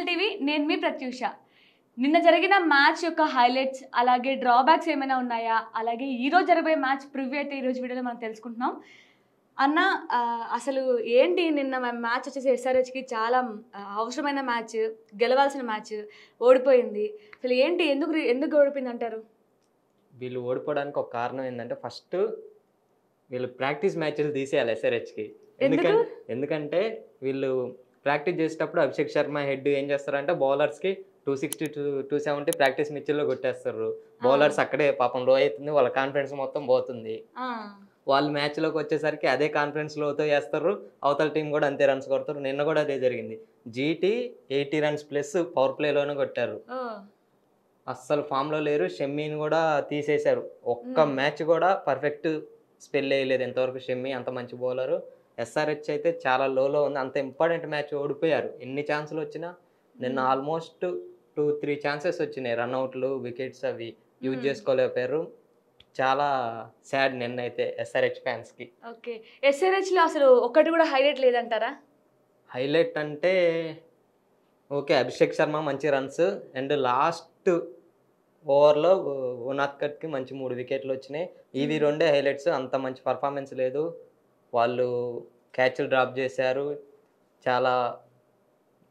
TV నేను మీ ప్రత్యూష. నిన్న జరిగిన మ్యాచ్ యొక్క హైలైట్స్ అలాగే డ్రాబ్యాక్స్ ఏమైనా ఉన్నాయా, అలాగే ఈరోజు జరగబోయే మ్యాచ్ ప్రివ్యూ అయితే ఈరోజు వీడియోలో మనం తెలుసుకుంటున్నాం. అన్న అసలు ఏంటి నిన్న మ్యాచ్ వచ్చేసి ఎస్ఆర్హెచ్కి చాలా అవసరమైన మ్యాచ్, గెలవాల్సిన మ్యాచ్ ఓడిపోయింది. అసలు ఏంటి, ఎందుకు ఓడిపోయింది అంటారు? వీళ్ళు ఓడిపోవడానికి ఒక కారణం ఏంటంటే ఫస్ట్ వీళ్ళు ప్రాక్టీస్ మ్యాచ్లు తీసేయాలి ఎస్ఆర్హెచ్కి. ఎందుకంటే వీళ్ళు ప్రాక్టీస్ చేసేటప్పుడు అభిషేక్ శర్మ హెడ్ ఏం చేస్తారంటే బౌలర్స్కి 260 270 ప్రాక్టీస్ మిచ్చిల్లో కొట్టేస్తారు. బౌలర్స్ అక్కడే పాపం లో అవుతుంది, వాళ్ళ కాన్ఫిడెన్స్ మొత్తం పోతుంది. వాళ్ళు మ్యాచ్లోకి వచ్చేసరికి అదే కాన్ఫిడెన్స్ లోతో వేస్తారు, అవతల టీం కూడా అంతే రన్స్ కొడతారు. నిన్న కూడా అదే జరిగింది. జీటీ 80 రన్స్ ప్లస్ పవర్ ప్లేలోనే కొట్టారు. అస్సలు ఫామ్లో లేరు. షమ్మీని కూడా తీసేశారు. ఒక్క మ్యాచ్ కూడా పర్ఫెక్ట్ స్పెల్ వేయలేదు ఎంతవరకు షమ్మీ. అంత మంచి బౌలరు. ఎస్ఆర్హెచ్ అయితే చాలా లోలో ఉంది. అంత ఇంపార్టెంట్ మ్యాచ్ ఓడిపోయారు. ఎన్ని ఛాన్సులు వచ్చినా నిన్న ఆల్మోస్ట్ 2-3 ఛాన్సెస్ వచ్చినాయి, రన్అవుట్లు, వికెట్స్ అవి యూజ్ చేసుకోలేకపోయారు. చాలా సాడ్ నిన్న అయితే ఎస్ఆర్హెచ్ ఫ్యాన్స్కి. ఓకే, ఎస్ఆర్హెచ్లో అసలు ఒక్కటి కూడా హైలైట్ లేదంటారా? హైలైట్ అంటే ఓకే, అభిషేక్ శర్మ మంచి రన్స్ అండ్ లాస్ట్ ఓవర్లో ఉనాద్కట్కి మంచి 3 వికెట్లు వచ్చినాయి. ఇవి రెండే హైలైట్స్. అంత మంచి పర్ఫార్మెన్స్ లేదు. వాళ్ళు క్యాచ్లు డ్రాప్ చేశారు. చాలా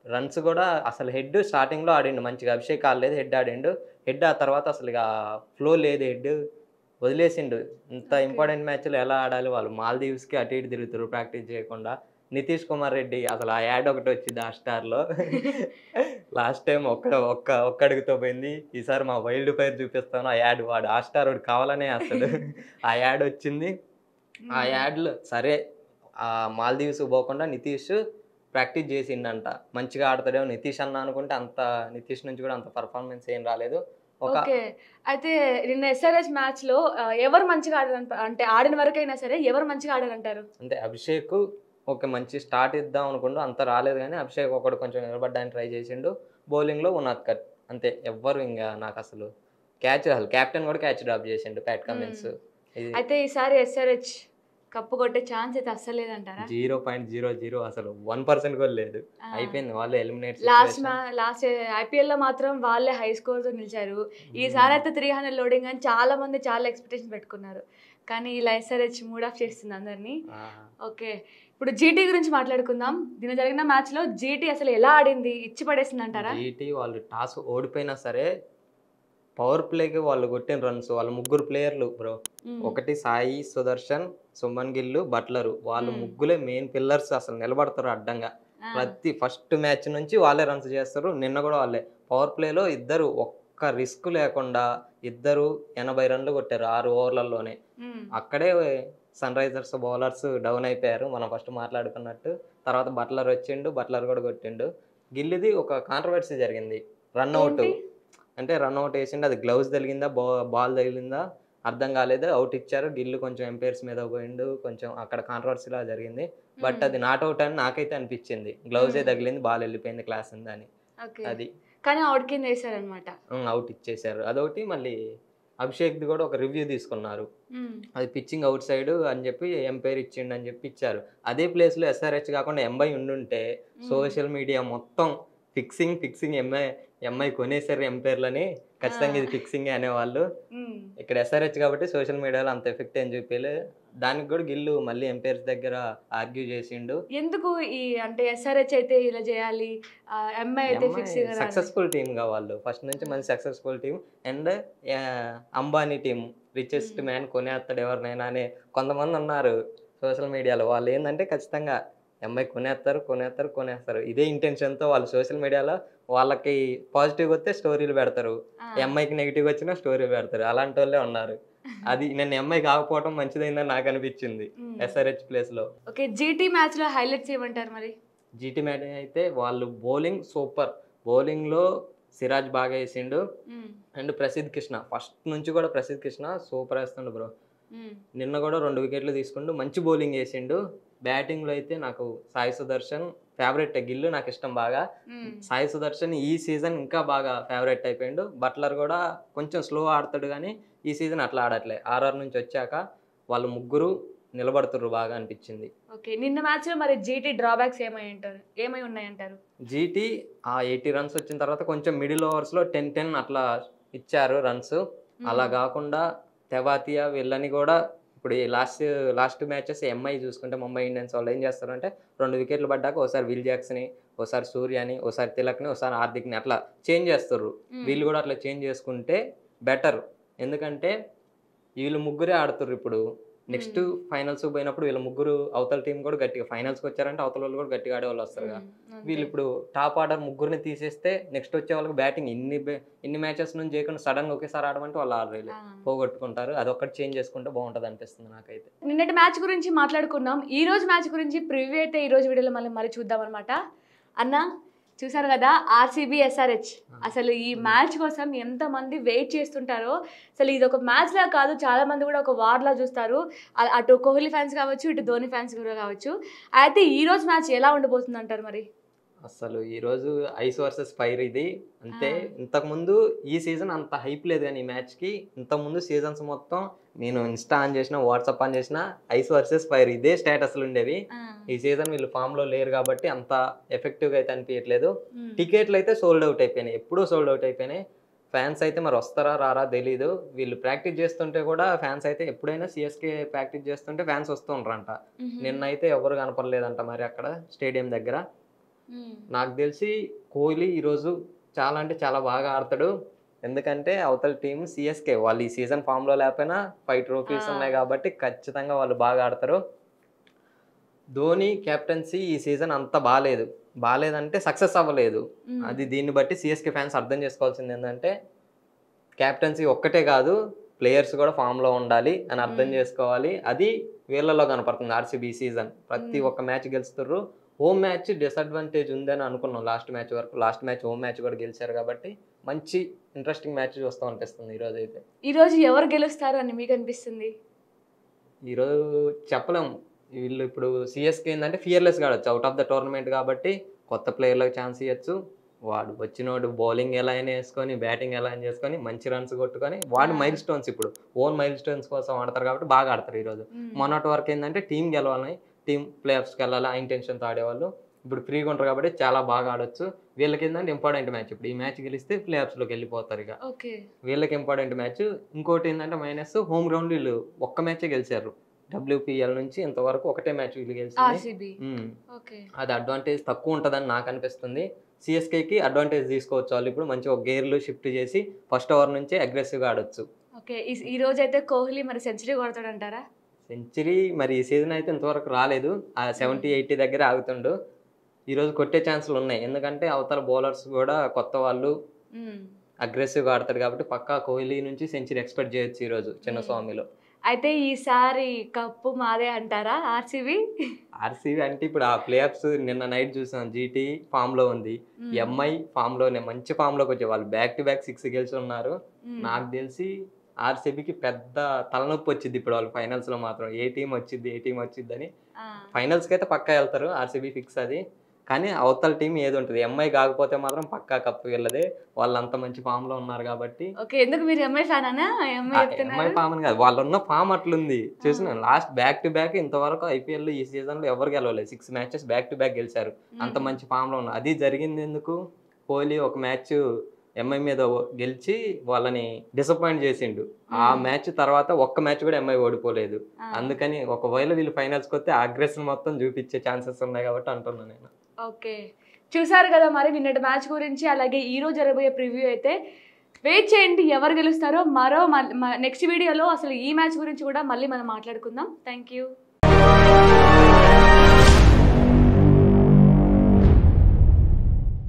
రన్స్ కూడా అసలు హెడ్ స్టార్టింగ్లో ఆడిండు మంచిగా, అభిషేక్ ఆడలేదు, హెడ్ ఆడిండు. హెడ్ ఆ తర్వాత అసలు ఇక ఫ్లో లేదు, హెడ్ వదిలేసిండు. ఇంత ఇంపార్టెంట్ మ్యాచ్లు ఎలా ఆడాలి? వాళ్ళు మాల్దీవ్స్కి అటు ఇటు తిరుగుతారు ప్రాక్టీస్ చేయకుండా. నితీష్ కుమార్ రెడ్డి అసలు ఆ యాడ్ ఒకటి వచ్చింది ఆ స్టార్లో. లాస్ట్ టైం ఒక్క అడుగుతో పోయింది, ఈసారి మా వైల్డ్ ఫైర్ చూపిస్తాను ఆ యాడ్. వాడు ఆ స్టార్ వాడు కావాలనే అసలు ఆ యాడ్ వచ్చింది. ఆ యాడ్లో సరే మాల్దీవ్స్ పోకుండా నితీష్ ప్రాక్టీస్ చేసిండంట, మంచిగా ఆడతాడేమో నితీష్ అన్న అనుకుంటే అంత నితీష్ నుంచి కూడా అంత పర్ఫార్మెన్స్ ఏం రాలేదు. ఓకే, అయితే నిన్న ఎస్ఆర్హెచ్ మ్యాచ్లో ఎవరు మంచిగా ఆడారు అంటే ఆడిన వరకైనా సరే ఎవరు మంచిగా ఆడారంటారు? అంటే అభిషేక్ ఒక మంచి స్టార్ట్ ఇద్దాం అనుకుంటూ అంత రాలేదు, కానీ అభిషేక్ ఒకడు కొంచెం నిలబడ్డానికి ట్రై చేసిండు. బౌలింగ్లో ఉనాద్కట్ అంతే. ఎవ్వరు ఇంకా నాకు అసలు క్యాప్టెన్ కూడా క్యాచ్ డ్రాప్ చేసిండు, ప్యాట్ కమిన్స్. అయితే ఈసారి ఎస్ఆర్హెచ్ కప్పు కొట్టే ఛాన్స్ అయితే అస్సలు లేదంటారా? 0.00 అసలు 1% కూడా లేదు. అయిపోయింది, వాళ్ళే ఎలిమినేట్. లాస్ట్ ఐపీఎల్లో మాత్రం వాళ్ళే హై స్కోర్తో నిలిచారు. ఈసారి అయితే 300 లోడింగ్ అని చాలా మంది చాలా ఎక్స్పెక్టేషన్ పెట్టుకున్నారు, కానీ ఇలా ఎస్ఆర్హెచ్ మూడ్ ఆఫ్ చేస్తుంది అందరినీ. ఓకే, ఇప్పుడు జీటీ గురించి మాట్లాడుకుందాం. నిన్న జరిగిన మ్యాచ్లో జీటీ అసలు ఎలా ఆడింది, ఇచ్చి పడేసింది అంటారా? జీటీ వాళ్ళు టాస్ ఓడిపోయినా సరే పవర్ ప్లేకి వాళ్ళు కొట్టిన రన్స్, వాళ్ళ ముగ్గురు ప్లేయర్లు బ్రో, ఒకటి సాయి సుదర్శన్, సుమన్ గిల్లు, బట్లరు, వాళ్ళు ముగ్గులే మెయిన్ పిల్లర్స్. అసలు నిలబడతారు అడ్డంగా. ప్రతి ఫస్ట్ మ్యాచ్ నుంచి వాళ్ళే రన్స్ చేస్తారు. నిన్న కూడా వాళ్ళే పవర్ ప్లేలో ఇద్దరు ఒక్క రిస్క్ లేకుండా ఇద్దరు 80 రన్లు కొట్టారు 6 ఓవర్లలోనే. అక్కడే సన్ రైజర్స్ బౌలర్స్ డౌన్ అయిపోయారు, మనం ఫస్ట్ మాట్లాడుకున్నట్టు. తర్వాత బట్లర్ వచ్చిండు, బట్లర్ కూడా కొట్టిండు. గిల్లిది ఒక కాంట్రవర్సీ జరిగింది, రన్అవుట్. అంటే రన్అవుట్ వేసిండు, అది గ్లౌజ్ తగిలిందా బాల్ తగిలిందా అర్థం కాలేదు, అవుట్ ఇచ్చారు. గిల్లు కొంచెం ఎంపైర్స్ మీద పోయిండు, కొంచెం అక్కడ కాంట్రవర్సీలా జరిగింది. బట్ అది నాట్ అవుట్ అని నాకైతే అనిపించింది. గ్లౌజే తగిలింది, బాల్ వెళ్ళిపోయింది క్లాస్ ఉందని. అది కానీ అవుట్ కింద వేసారనమాట, అవుట్ ఇచ్చేసారు. అదొకటి. మళ్ళీ అభిషేక్ది కూడా ఒక రివ్యూ తీసుకున్నారు, అది పిచ్చింగ్ అవుట్ సైడ్ అని చెప్పి ఎంపైర్ ఇచ్చిండు అని చెప్పి ఇచ్చారు. అదే ప్లేస్లో ఎస్ఆర్హెచ్ కాకుండా ఎంఐ ఉండుంటే సోషల్ మీడియా మొత్తం ఫిక్సింగ్ ఎంఐ కొనేసారు ఎంపైర్లని, ఖచ్చితంగా ఇది ఫిక్సింగే అనేవాళ్ళు. ఇక్కడ ఎస్ఆర్హెచ్ కాబట్టి సోషల్ మీడియాలో అంత ఎఫెక్ట్ ఏం చూపించలేదు. దానికి కూడా గిల్లు మళ్ళీ ఎంపైర్స్ దగ్గర ఆర్గ్యూ చేసిండు. ఎందుకు ఈ అంటే ఎస్ఆర్హెచ్ అయితే ఇలా చేయాలి, ఎంఐ అయితే ఫిక్సింగ్? సక్సెస్ఫుల్ టీమ్ గా వాళ్ళు ఫస్ట్ నుంచి మంచి successful team. And Ambani team, richest man కొనేస్తాడు ఎవరినైనా అని కొంతమంది ఉన్నారు సోషల్ మీడియాలో. వాళ్ళు ఏంటంటే ఖచ్చితంగా ఎంఐ కొనేస్తారు. ఇదే ఇంటెన్షన్తో వాళ్ళు సోషల్ మీడియాలో వాళ్ళకి పాజిటివ్ వస్తే స్టోరీలు పెడతారు, ఎంఐకి నెగిటివ్ వచ్చినా స్టోరీలు పెడతారు. అలాంటి వాళ్ళే ఉన్నారు. అది నేను ఎంఐ కాకపోవడం మంచిదైందని నాకు అనిపించింది ఎస్ఆర్హెచ్ ప్లేస్లో. ఓకే, జీటీ మ్యాచ్లో హైలైట్స్ ఏమంటారు మరి? జీటీ మ్యాచ్ అయితే వాళ్ళు బౌలింగ్ సూపర్. బౌలింగ్లో సిరాజ్ బాగా వేసిండు అండ్ ప్రసిద్ధ్ కృష్ణ ఫస్ట్ నుంచి కూడా ప్రసిద్ధ్ కృష్ణ సూపర్ వేస్తుండు బ్రో. నిన్న కూడా 2 వికెట్లు తీసుకుంటూ మంచి బౌలింగ్ వేసిండు. బ్యాటింగ్లో అయితే నాకు సాయి సుదర్శన్ ఫేవరెట్. గిల్లు నాకు ఇష్టం బాగా. సాయి సుదర్శన్ ఈ సీజన్ ఇంకా బాగా ఫేవరెట్ అయిపోయిండు. బట్లర్ కూడా కొంచెం స్లో ఆడతాడు, కానీ ఈ సీజన్ అట్లా ఆడట్లే. ఆర్ఆర్ నుంచి వచ్చాక వాళ్ళు ముగ్గురు నిలబడుతుర్రు బాగా అనిపించింది. ఓకే, నిన్న మ్యాచ్ లో మరి జీటీ డ్రాబ్యాక్స్ ఏమై ఉన్నాయంటారు? జీటీ ఆ 80 రన్స్ వచ్చిన తర్వాత కొంచెం మిడిల్ ఓవర్స్లో 10-10 అట్లా ఇచ్చారు రన్స్. అలా కాకుండా తెవాతియా వీళ్ళని కూడా ఇప్పుడు ఈ లాస్ట్ మ్యాచెస్ ఎంఐ చూసుకుంటే ముంబై ఇండియన్స్ వాళ్ళు ఏం చేస్తారంటే 2 వికెట్లు పడ్డాక ఒకసారి విల్ జాక్స్ని, ఒకసారి సూర్యని, ఒకసారి తిలక్ని, ఒకసారి హార్దిక్ని అట్లా చేంజ్ చేస్తారు. వీళ్ళు కూడా అట్లా చేంజ్ చేసుకుంటే బెటర్. ఎందుకంటే వీళ్ళు ముగ్గురే ఆడుతుర్రు ఇప్పుడు. నెక్స్ట్ ఫైనల్స్ పోయినప్పుడు వీళ్ళ ముగ్గురు అవతల టీం కూడా గట్టిగా ఫైనల్స్కి వచ్చారంటే అవతల వాళ్ళు కూడా గట్టిగా ఆడే వాళ్ళు వస్తారు కదా. వీళ్ళు ఇప్పుడు టాప్ ఆర్డర్ ముగ్గురిని తీసేస్తే నెక్స్ట్ వచ్చే వాళ్ళకి బ్యాటింగ్ ఇన్ని మ్యాచెస్ నుంచి చేయకుండా సడన్గా ఒకేసారి ఆడమంటే వాళ్ళు ఆడలేదు, పోగొట్టుకుంటారు. అదొక్కటి చేంజ్ చేసుకుంటే బాగుంటుంది అనిపిస్తుంది నాకైతే. నిన్నటి మ్యాచ్ గురించి మాట్లాడుకున్నాం. ఈ రోజు మ్యాచ్ గురించి ప్రివ్యూ అయితే ఈ రోజు వీడియోలో మళ్ళీ చూద్దాం అనమాట. అన్న చూసారు కదా ఆర్సీబీ ఎస్ఆర్హెచ్, అసలు ఈ మ్యాచ్ కోసం ఎంతమంది వెయిట్ చేస్తుంటారో. అసలు ఇది ఒక మ్యాచ్లా కాదు, చాలా మంది కూడా ఒక వార్లా చూస్తారు. అటు కోహ్లీ ఫ్యాన్స్ కావచ్చు, ఇటు ధోని ఫ్యాన్స్ కూడా కావచ్చు. అయితే ఈ రోజు మ్యాచ్ ఎలా ఉండబోతుంది అంటారు మరి? అసలు ఈరోజు ఐస్ వర్సెస్ ఫైర్ ఇది అంతే. ఇంతకుముందు ఈ సీజన్ అంత హైప్ లేదు కానీ ఈ మ్యాచ్కి. ఇంతకుముందు సీజన్స్ మొత్తం నేను ఇన్స్టా ఆన్ చేసిన, వాట్సాప్ ఆన్ చేసిన, ఐస్ వర్సెస్ ఫైర్ ఇదే స్టేటస్లు ఉండేవి. ఈ సీజన్ వీళ్ళు ఫామ్లో లేరు కాబట్టి అంత ఎఫెక్టివ్గా అయితే అనిపించట్లేదు. టికెట్లు అయితే సోల్డ్ అవుట్ అయిపోయినాయి, ఎప్పుడూ సోల్డ్ అవుట్ అయిపోయినాయి. ఫ్యాన్స్ అయితే మరి వస్తారా రారా తెలీదు. వీళ్ళు ప్రాక్టీస్ చేస్తుంటే కూడా ఫ్యాన్స్ అయితే ఎప్పుడైనా సిఎస్కే ప్రాక్టీస్ చేస్తుంటే ఫ్యాన్స్ వస్తూ ఉంటారంట. నిన్నైతే ఎవరు కనపడలేదంట మరి అక్కడ స్టేడియం దగ్గర. నాకు తెలిసి కోహ్లీ ఈరోజు చాలా అంటే చాలా బాగా ఆడతాడు. ఎందుకంటే అవతల టీం సిఎస్కే వాళ్ళు ఈ సీజన్ ఫామ్లో లేకపోయినా 5 ట్రోఫీస్ ఉన్నాయి కాబట్టి ఖచ్చితంగా వాళ్ళు బాగా ఆడతారు. ధోని కెప్టెన్సీ ఈ సీజన్ అంత బాగాలేదంటే సక్సెస్ అవ్వలేదు. అది దీన్ని బట్టి సిఎస్కే ఫ్యాన్స్ అర్థం చేసుకోవాల్సింది ఏంటంటే కెప్టెన్సీ ఒక్కటే కాదు, ప్లేయర్స్ కూడా ఫామ్లో ఉండాలి అని అర్థం చేసుకోవాలి. అది వీళ్ళలో కనపడుతుంది. ఆర్సీబీ సీజన్ ప్రతి ఒక్క మ్యాచ్ గెలుస్తుర్రు. హోమ్ మ్యాచ్ డిసడ్వాంటేజ్ ఉందని అనుకున్నాం లాస్ట్ మ్యాచ్ వరకు. లాస్ట్ మ్యాచ్ హోమ్ మ్యాచ్ కూడా గెలిచారు కాబట్టి మంచి ఇంట్రెస్టింగ్ మ్యాచ్ చూస్తూ అనిపిస్తుంది ఈరోజు అయితే. ఈరోజు ఎవరు గెలుస్తారు అని మీకు అనిపిస్తుంది? ఈరోజు చెప్పలేము. వీళ్ళు ఇప్పుడు సిఎస్కే ఏంటంటే ఫియర్లెస్గా ఆడొచ్చు, అవుట్ ఆఫ్ ద టోర్నమెంట్ కాబట్టి కొత్త ప్లేయర్లకు ఛాన్స్ ఇవ్వచ్చు. వాడు వచ్చినోడు బౌలింగ్ ఎలా అయినా వేసుకొని, బ్యాటింగ్ ఎలా అయినా చేసుకొని మంచి రన్స్ కొట్టుకొని వాడు మైల్ స్టోన్స్ ఇప్పుడు ఓన్ మైల్ స్టోన్స్ కోసం ఆడతారు కాబట్టి బాగా ఆడతారు ఈరోజు. మొన్నటి వరకు ఏంటంటే టీం గెలవాలని, టీం ప్లే ఆఫ్స్కి వెళ్ళాలి ఆ ఇంటెన్షన్తో ఆడేవాళ్ళు. ఇప్పుడు ఫ్రీగా ఉంటారు కాబట్టి చాలా బాగా ఆడొచ్చు. వీళ్ళకి ఏంటంటే ఇంపార్టెంట్ మ్యాచ్. ఇప్పుడు ఈ మ్యాచ్ గెలిస్తే ప్లే ఆఫ్స్లోకి వెళ్ళిపోతారు ఇక. వీళ్ళకి ఇంపార్టెంట్ మ్యాచ్. ఇంకోటి ఏంటంటే మైనస్ హోమ్ గ్రౌండ్ వీళ్ళు ఒక్క మ్యాచే గెలిచారు. WPL నుంచి ఇంతవరకు ఒకటే మ్యాచ్ వీళ్ళు గెలిచింది. అది అడ్వాంటేజ్ తక్కువ ఉంటుందని నాకు అనిపిస్తుంది. సిఎస్కేకి అడ్వాంటేజ్ తీసుకోవచ్చు. వాళ్ళు ఇప్పుడు మంచి ఒక గేర్లు షిఫ్ట్ చేసి ఫస్ట్ ఓవర్ నుంచే అగ్రెసివ్గా ఆడొచ్చు. ఈ రోజు అయితే కోహ్లీ మరి సెంచరీ కొడతాడంటారా? సెంచరీ మరి ఈ సీజన్ అయితే ఇంతవరకు రాలేదు. ఆ 70-80 దగ్గర ఆగుతుండు. ఈరోజు కొట్టే ఛాన్సులు ఉన్నాయి. ఎందుకంటే అవతల బౌలర్స్ కూడా కొత్త వాళ్ళు అగ్రెసివ్గా ఆడతాడు కాబట్టి పక్కా కోహ్లీ నుంచి సెంచరీ ఎక్స్పెక్ట్ చేయొచ్చు ఈరోజు చిన్నస్వామిలో. అయితే ఈసారి కప్పు మాదే అంటారా ఆర్సీబీ? ఆర్సీబీ అంటే ఇప్పుడు ఆ ప్లే ఆఫ్స్ నిన్న నైట్ చూసాం. జీటీ ఫామ్లో ఉంది, ఎంఐ ఫామ్లోనే మంచి ఫామ్లోకి వచ్చే వాళ్ళు బ్యాక్ టు బ్యాక్ 6 గెలిచి ఉన్నారు. నాకు తెలిసి ఆర్సీబీకి పెద్ద తలనొప్పి వచ్చింది ఇప్పుడు వాళ్ళు ఫైనల్స్లో మాత్రం. ఏ టీం వచ్చింది అని. ఫైనల్స్కి అయితే పక్కా వెళ్తారు, ఆర్సీబీ ఫిక్స్ అది. కానీ అవతల టీం ఏది ఉంటుంది, ఎంఐ కాకపోతే మాత్రం పక్కా కప్పు వెళ్ళదే. వాళ్ళు అంత మంచి ఫామ్ లో ఉన్నారు కాబట్టి. ఎందుకు మీరు ఎంఐ ఫ్యాన్ అనా? ఎంఐ ఫామ్ అని కాదు, వాళ్ళు ఉన్న ఫామ్ అట్లుంది. చూసిన లాస్ట్ బ్యాక్ టు బ్యాక్ ఇంతవరకు ఐపీఎల్ ఈ సీజన్ లో ఎవరు గెలవలేదు. 6 మ్యాచెస్ బ్యాక్ టు బ్యాక్ గెలిచారు. అంత మంచి ఫామ్ లో ఉన్నారు. అది జరిగింది ఎందుకు, కోహ్లీ ఒక మ్యాచ్ ఎంఐ మీద గెలిచి వాళ్ళని డిసప్పాయింట్ చేసిండు. ఆ మ్యాచ్ తర్వాత ఒక్క మ్యాచ్ కూడా ఎంఐ ఓడిపోలేదు. అందుకని ఒకవేళ వీళ్ళు ఫైనల్స్కి వస్తే అగ్రెషన్ మొత్తం చూపించే ఛాన్సెస్ ఉన్నాయి కాబట్టి అంటున్నాను నేను. ఓకే, చూసారు కదా మరి నిన్నటి మ్యాచ్ గురించి. అలాగే ఈ రోజు జరగబోయే ప్రివ్యూ అయితే వెయిట్ చేయండి ఎవరు గెలుస్తారో. నెక్స్ట్ వీడియోలో అసలు ఈ మ్యాచ్ గురించి కూడా మళ్ళీ మనం మాట్లాడుకుందాం. Thank you.